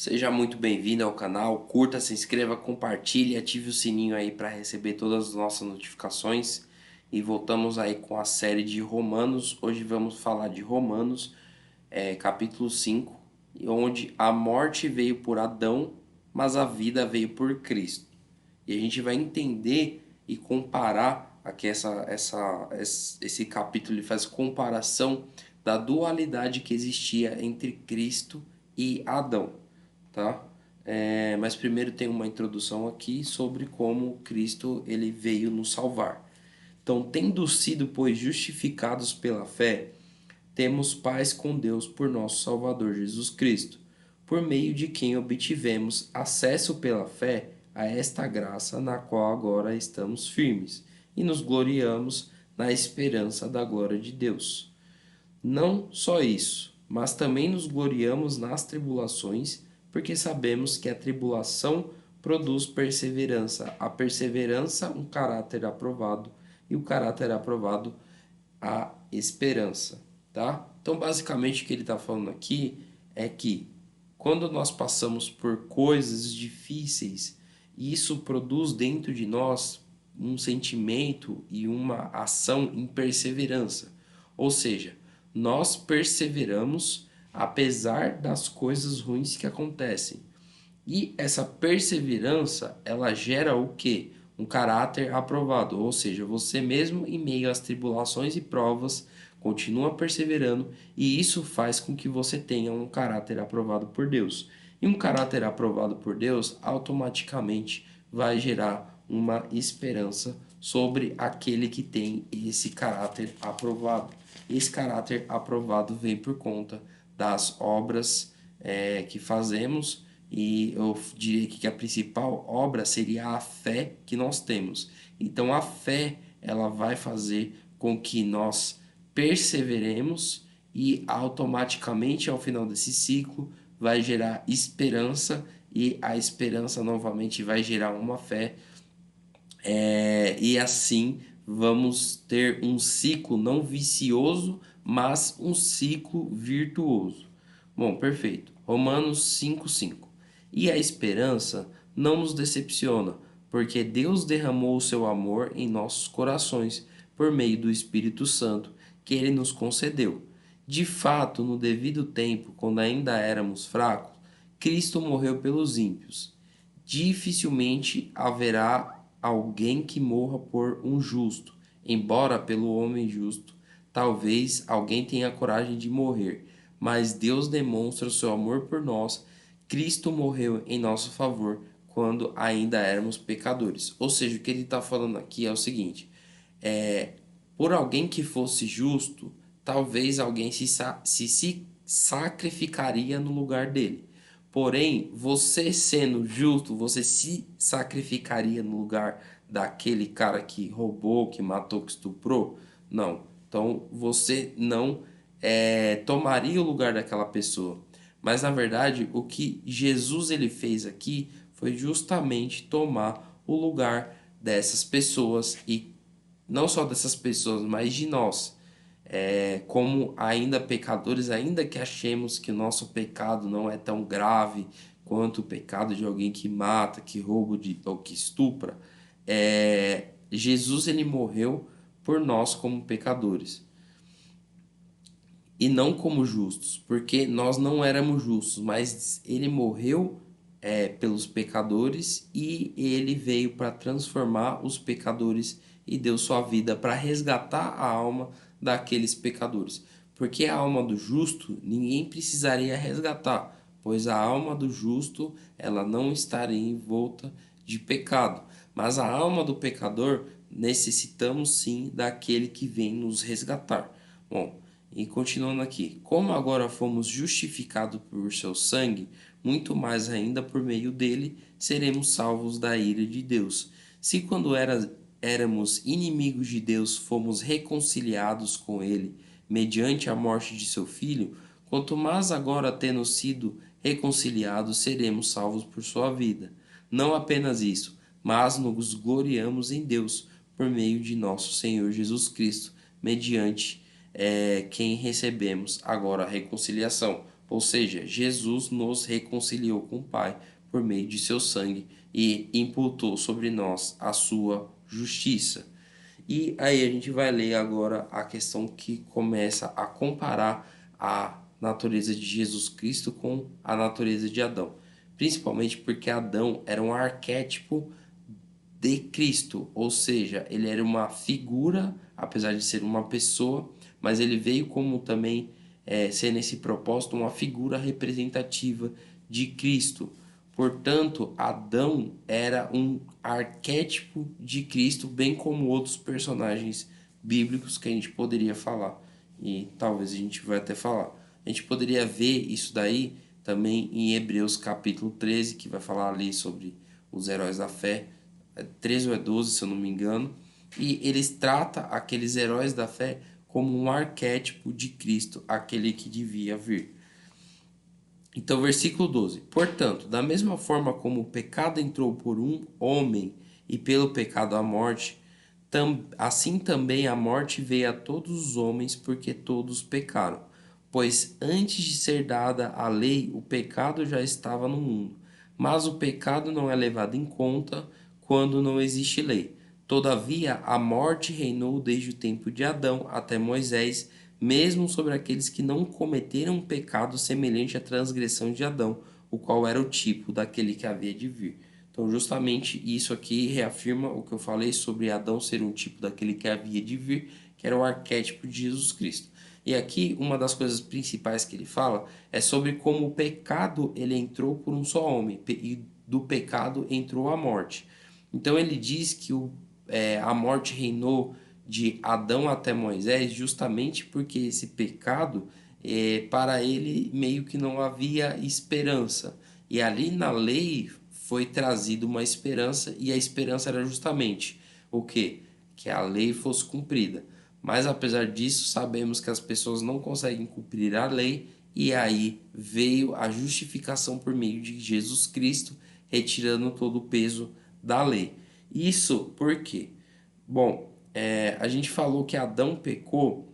Seja muito bem-vindo ao canal, curta, se inscreva, compartilhe, ative o sininho aí para receber todas as nossas notificações. E voltamos aí com a série de Romanos. Hoje vamos falar de Romanos, capítulo 5, onde a morte veio por Adão, mas a vida veio por Cristo. E a gente vai entender e comparar aqui esse capítulo, ele faz comparação da dualidade que existia entre Cristo e Adão, tá? Mas primeiro tem uma introdução aqui sobre como Cristo ele veio nos salvar. Então, tendo sido, pois, justificados pela fé, temos paz com Deus por nosso Salvador Jesus Cristo, por meio de quem obtivemos acesso pela fé a esta graça na qual agora estamos firmes e nos gloriamos na esperança da glória de Deus. Não só isso, mas também nos gloriamos nas tribulações, porque sabemos que a tribulação produz perseverança, a perseverança, um caráter aprovado, e o caráter aprovado, a esperança, tá? Então, basicamente, o que ele está falando aqui é que quando nós passamos por coisas difíceis, isso produz dentro de nós um sentimento e uma ação em perseverança. Ou seja, nós perseveramos apesar das coisas ruins que acontecem. E essa perseverança, ela gera o quê? Um caráter aprovado, ou seja, você mesmo em meio às tribulações e provas continua perseverando e isso faz com que você tenha um caráter aprovado por Deus. E um caráter aprovado por Deus automaticamente vai gerar uma esperança sobre aquele que tem esse caráter aprovado. Esse caráter aprovado vem por conta das obras que fazemos, e eu diria que a principal obra seria a fé que nós temos. Então a fé ela vai fazer com que nós perseveremos e automaticamente ao final desse ciclo vai gerar esperança e a esperança novamente vai gerar uma fé, e assim vamos ter um ciclo não vicioso, mas um ciclo virtuoso. Bom, perfeito. Romanos 5:5. E a esperança não nos decepciona, porque Deus derramou o seu amor em nossos corações por meio do Espírito Santo que ele nos concedeu. De fato, no devido tempo, quando ainda éramos fracos, Cristo morreu pelos ímpios. Dificilmente haverá alguém que morra por um justo, embora pelo homem justo, talvez alguém tenha coragem de morrer, mas Deus demonstra o seu amor por nós. Cristo morreu em nosso favor quando ainda éramos pecadores. Ou seja, o que ele está falando aqui é o seguinte: é, por alguém que fosse justo, talvez alguém se sacrificaria no lugar dele. Porém, você sendo justo, você se sacrificaria no lugar daquele cara que roubou, que matou, que estuprou? Não. Então, você não tomaria o lugar daquela pessoa. Mas, na verdade, o que Jesus ele fez aqui foi justamente tomar o lugar dessas pessoas e não só dessas pessoas, mas de nós, como ainda pecadores, ainda que achemos que o nosso pecado não é tão grave quanto o pecado de alguém que mata, que rouba ou que estupra, Jesus ele morreu por nós como pecadores e não como justos, porque nós não éramos justos, mas ele morreu pelos pecadores e ele veio para transformar os pecadores e deu sua vida para resgatar a alma daqueles pecadores. Porque a alma do justo ninguém precisaria resgatar, pois a alma do justo ela não estaria envolta de pecado, mas a alma do pecador necessitamos sim daquele que vem nos resgatar. Bom, e continuando aqui, como agora fomos justificados por seu sangue, muito mais ainda por meio dele seremos salvos da ira de Deus. Se quando éramos inimigos de Deus fomos reconciliados com ele mediante a morte de seu filho, quanto mais agora tendo sido reconciliados seremos salvos por sua vida. Não apenas isso, mas nos gloriamos em Deus por meio de nosso Senhor Jesus Cristo, mediante quem recebemos agora a reconciliação. Ou seja, Jesus nos reconciliou com o Pai por meio de seu sangue e imputou sobre nós a sua justiça. E aí a gente vai ler agora a questão que começa a comparar a natureza de Jesus Cristo com a natureza de Adão. Principalmente porque Adão era um arquétipo de Cristo, ou seja, ele era uma figura, apesar de ser uma pessoa, mas ele veio como também ser nesse propósito uma figura representativa de Cristo. Portanto, Adão era um arquétipo de Cristo, bem como outros personagens bíblicos que a gente poderia falar. E talvez a gente vai até falar. A gente poderia ver isso daí também em Hebreus capítulo 13, que vai falar ali sobre os heróis da fé. 13 ou 12, se eu não me engano. E eles tratam aqueles heróis da fé como um arquétipo de Cristo, aquele que devia vir. Então, versículo 12. Portanto, da mesma forma como o pecado entrou por um homem e pelo pecado a morte, assim também a morte veio a todos os homens porque todos pecaram. Pois antes de ser dada a lei, o pecado já estava no mundo. Mas o pecado não é levado em conta quando não existe lei. Todavia, a morte reinou desde o tempo de Adão até Moisés, mesmo sobre aqueles que não cometeram um pecado semelhante à transgressão de Adão, o qual era o tipo daquele que havia de vir. Então, justamente isso aqui reafirma o que eu falei sobre Adão ser um tipo daquele que havia de vir, que era o arquétipo de Jesus Cristo. E aqui uma das coisas principais que ele fala é sobre como o pecado ele entrou por um só homem e do pecado entrou a morte. Então ele diz que a morte reinou de Adão até Moisés justamente porque esse pecado, para ele, meio que não havia esperança. E ali na lei foi trazida uma esperança, e a esperança era justamente o quê? Que a lei fosse cumprida. Mas apesar disso, sabemos que as pessoas não conseguem cumprir a lei, e aí veio a justificação por meio de Jesus Cristo, retirando todo o peso da lei. Isso por quê? Bom, a gente falou que Adão pecou,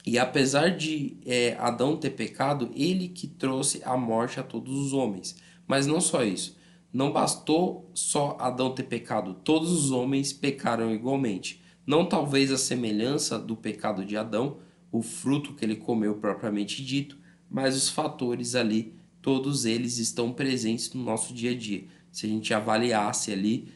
e apesar de Adão ter pecado, ele que trouxe a morte a todos os homens. Mas não só isso. Não bastou só Adão ter pecado, todos os homens pecaram igualmente. Não talvez a semelhança do pecado de Adão, o fruto que ele comeu propriamente dito, mas os fatores ali, todos eles estão presentes no nosso dia a dia. Se a gente avaliasse ali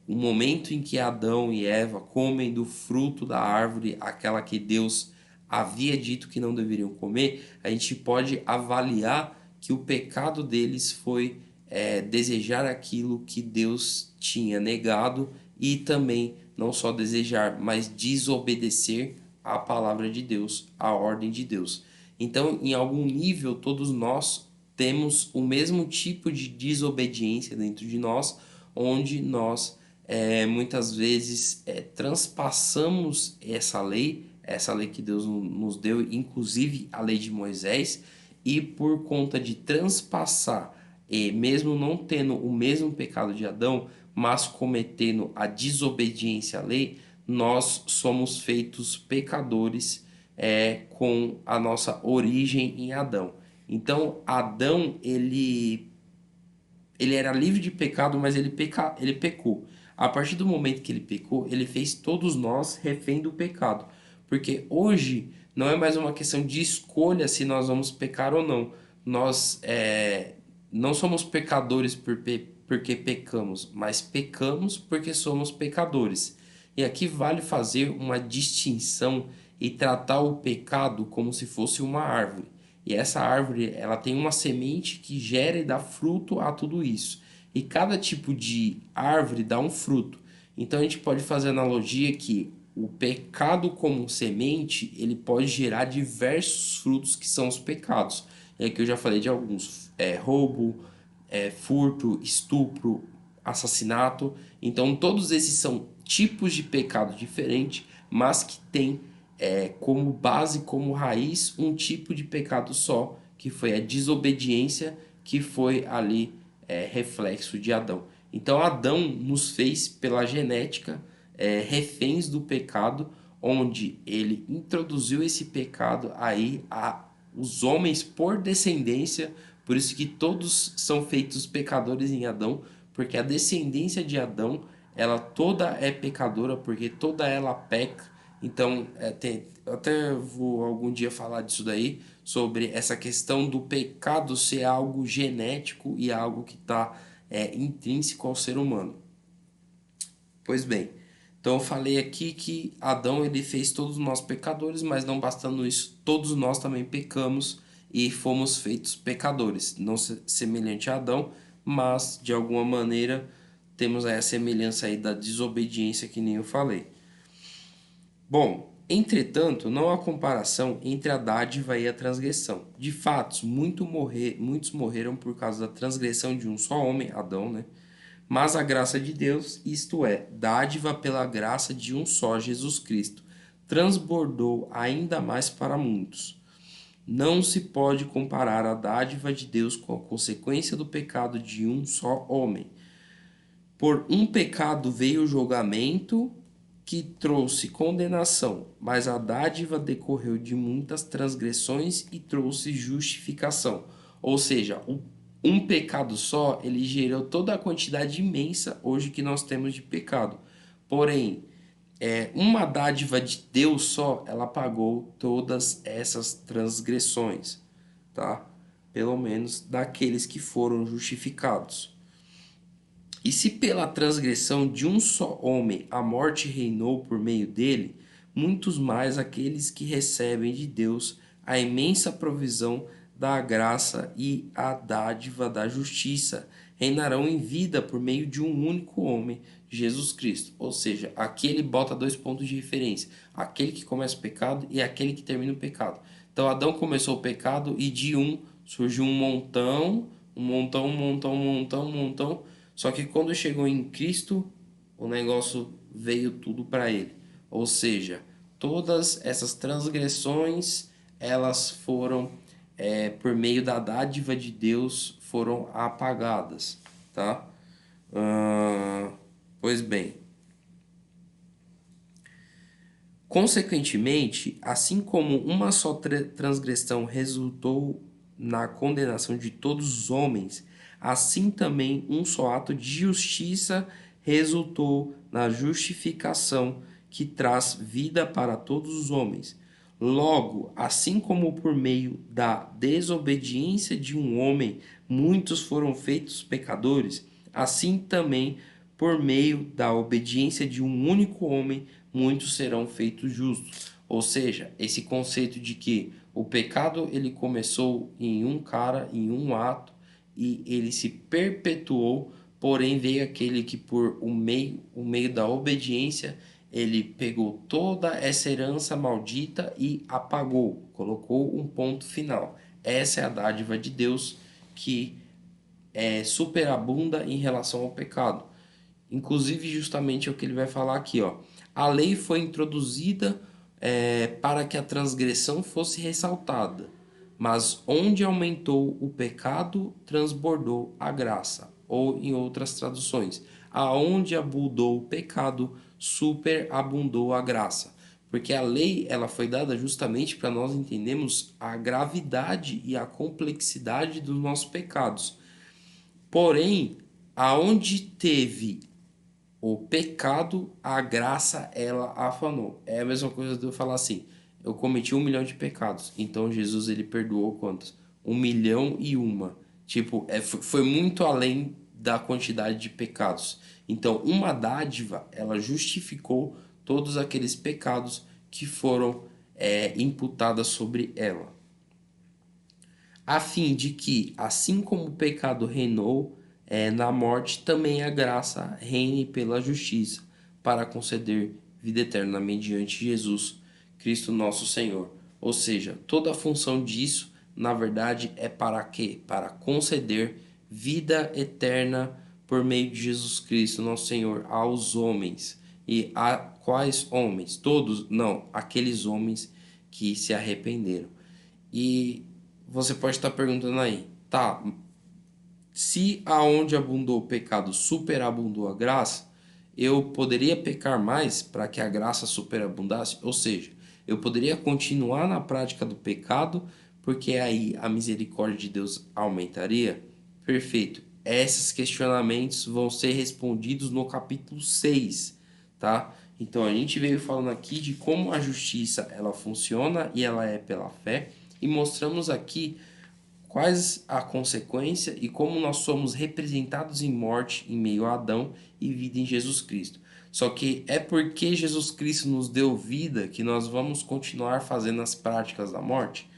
o momento em que Adão e Eva comem do fruto da árvore, aquela que Deus havia dito que não deveriam comer, a gente pode avaliar que o pecado deles foi desejar aquilo que Deus tinha negado e também não só desejar, mas desobedecer à palavra de Deus, à ordem de Deus. Então, em algum nível, todos nós temos o mesmo tipo de desobediência dentro de nós, onde nós muitas vezes transpassamos essa lei que Deus nos deu, inclusive a lei de Moisés, e por conta de transpassar, mesmo não tendo o mesmo pecado de Adão, mas cometendo a desobediência à lei, nós somos feitos pecadores com a nossa origem em Adão. Então, Adão, ele era livre de pecado, mas ele pecou. A partir do momento que ele pecou, ele fez todos nós refém do pecado. Porque hoje não é mais uma questão de escolha se nós vamos pecar ou não. Nós não somos pecadores porque pecamos, mas pecamos porque somos pecadores. E aqui vale fazer uma distinção e tratar o pecado como se fosse uma árvore. E essa árvore, ela tem uma semente que gera e dá fruto a tudo isso. E cada tipo de árvore dá um fruto. Então a gente pode fazer a analogia que o pecado como semente, ele pode gerar diversos frutos que são os pecados. E aqui eu já falei de alguns, roubo, furto, estupro, assassinato. Então todos esses são tipos de pecado diferentes, mas que têm como base, como raiz, um tipo de pecado só, que foi a desobediência, que foi ali reflexo de Adão. Então Adão nos fez pela genética reféns do pecado, onde ele introduziu esse pecado aí os homens por descendência, por isso que todos são feitos pecadores em Adão, porque a descendência de Adão, ela toda é pecadora, porque toda ela peca. Então, eu até vou algum dia falar disso daí, sobre essa questão do pecado ser algo genético e algo que está intrínseco ao ser humano. Pois bem, então eu falei aqui que Adão ele fez todos nós pecadores, mas não bastando isso, todos nós também pecamos e fomos feitos pecadores, não semelhante a Adão, mas de alguma maneira temos aí a semelhança aí da desobediência que nem eu falei. Bom, entretanto, não há comparação entre a dádiva e a transgressão. De fato, muitos morreram por causa da transgressão de um só homem, Adão, né? Mas a graça de Deus, isto é, dádiva pela graça de um só Jesus Cristo, transbordou ainda mais para muitos. Não se pode comparar a dádiva de Deus com a consequência do pecado de um só homem. Por um pecado veio o julgamento que trouxe condenação, mas a dádiva decorreu de muitas transgressões e trouxe justificação. Ou seja, um pecado só, ele gerou toda a quantidade imensa hoje que nós temos de pecado. Porém, uma dádiva de Deus só, ela pagou todas essas transgressões, tá? Pelo menos daqueles que foram justificados. E se pela transgressão de um só homem a morte reinou por meio dele, muitos mais aqueles que recebem de Deus a imensa provisão da graça e a dádiva da justiça reinarão em vida por meio de um único homem, Jesus Cristo. Ou seja, aqui ele bota dois pontos de referência: aquele que começa o pecado e aquele que termina o pecado. Então Adão começou o pecado e de um surgiu um montão, um montão, um montão, um montão, um montão. Só que quando chegou em Cristo, o negócio veio tudo para ele. Ou seja, todas essas transgressões, elas foram, por meio da dádiva de Deus, foram apagadas, tá? Pois bem, consequentemente, assim como uma só transgressão resultou na condenação de todos os homens, assim também um só ato de justiça resultou na justificação que traz vida para todos os homens. Logo, assim como por meio da desobediência de um homem muitos foram feitos pecadores, assim também por meio da obediência de um único homem muitos serão feitos justos. Ou seja, esse conceito de que o pecado ele começou em um cara, em um ato, e ele se perpetuou, porém veio aquele que por o meio da obediência, ele pegou toda essa herança maldita e apagou, colocou um ponto final. Essa é a dádiva de Deus que superabunda em relação ao pecado. Inclusive, justamente é o que ele vai falar aqui, ó. A lei foi introduzida para que a transgressão fosse ressaltada, mas onde aumentou o pecado, transbordou a graça. Ou em outras traduções, aonde abundou o pecado, superabundou a graça. Porque a lei ela foi dada justamente para nós entendermos a gravidade e a complexidade dos nossos pecados. Porém, aonde teve o pecado, a graça, ela afanou. É a mesma coisa de eu falar assim, eu cometi 1 milhão de pecados, então Jesus, ele perdoou quantos? 1 milhão e uma. Tipo, foi muito além da quantidade de pecados. Então, uma dádiva, ela justificou todos aqueles pecados que foram imputados sobre ela, a fim de que, assim como o pecado reinou na morte, também a graça reine pela justiça, para conceder vida eterna mediante Jesus Cristo nosso Senhor. Ou seja, toda a função disso, na verdade, é para quê? Para conceder vida eterna por meio de Jesus Cristo nosso Senhor aos homens. E a quais homens? Todos? Não, aqueles homens que se arrependeram. E você pode estar perguntando aí, tá, se aonde abundou o pecado superabundou a graça, eu poderia pecar mais para que a graça superabundasse? Ou seja, eu poderia continuar na prática do pecado porque aí a misericórdia de Deus aumentaria? Perfeito. Esses questionamentos vão ser respondidos no capítulo 6, tá? Então a gente veio falando aqui de como a justiça ela funciona e ela é pela fé, e mostramos aqui quais a consequência e como nós somos representados em morte em meio a Adão e vida em Jesus Cristo. Só que é porque Jesus Cristo nos deu vida que nós vamos continuar fazendo as práticas da morte?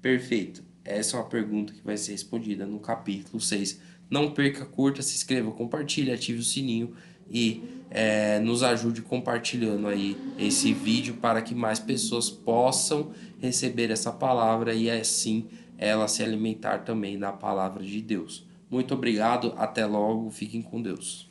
Perfeito. Essa é uma pergunta que vai ser respondida no capítulo 6. Não perca, curta, se inscreva, compartilhe, ative o sininho e nos ajude compartilhando aí esse vídeo para que mais pessoas possam receber essa palavra e assim ela se alimentar também da palavra de Deus. Muito obrigado, até logo, fiquem com Deus.